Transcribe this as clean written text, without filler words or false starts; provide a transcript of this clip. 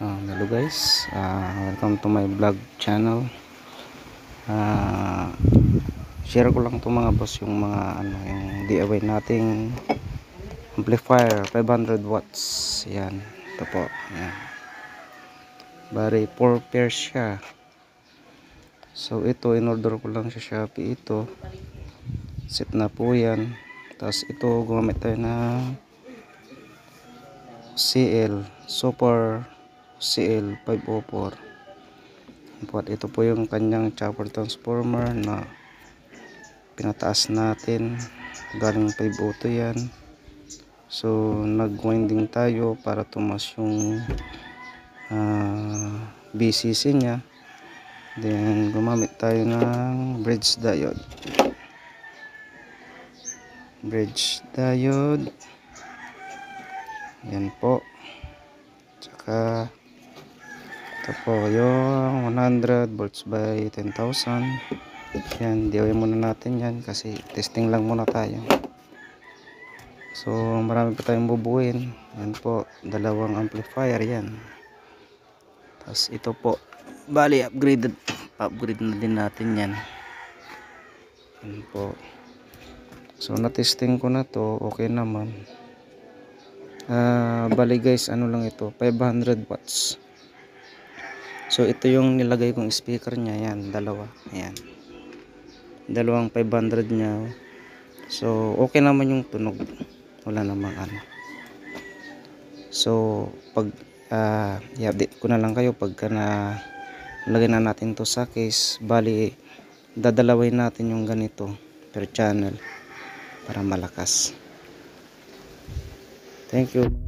Hello guys, welcome to my vlog channel. Share ko lang to mga boss yung mga yung DIY nating amplifier 500 watts. Yan, ito po. Yan. Bari 4 pairs siya. So ito in order ko lang sa Shopee ito. Set na po yan. Tapos ito gumamit tayo ng CL Super CL 504. Ito po yung kanyang chopper transformer na pinataas natin, galing 502 yan. So nag winding tayo para tumas yung BCC nya. Then gumamit tayo ng bridge diode, yan po. Tsaka ito po yung 100 volts by 10,000. Yan, DIY muna natin yan kasi testing lang muna tayo. So marami pa tayong bubuin. Yan po, dalawang amplifier yan. Tapos ito po, bali upgrade na din natin yan. Yan po. So na-testing ko na to, okay naman. Bali guys, ano lang ito, 500 watts. So ito yung nilagay kong speaker niya, yan, dalawa. Ayan. Dalawang 500 niya. So okay naman yung tunog. Wala namang ano. So pag i-update ko na lang kayo pagka na lagay na natin to sa case. Bali dadalawin natin yung ganito per channel para malakas. Thank you.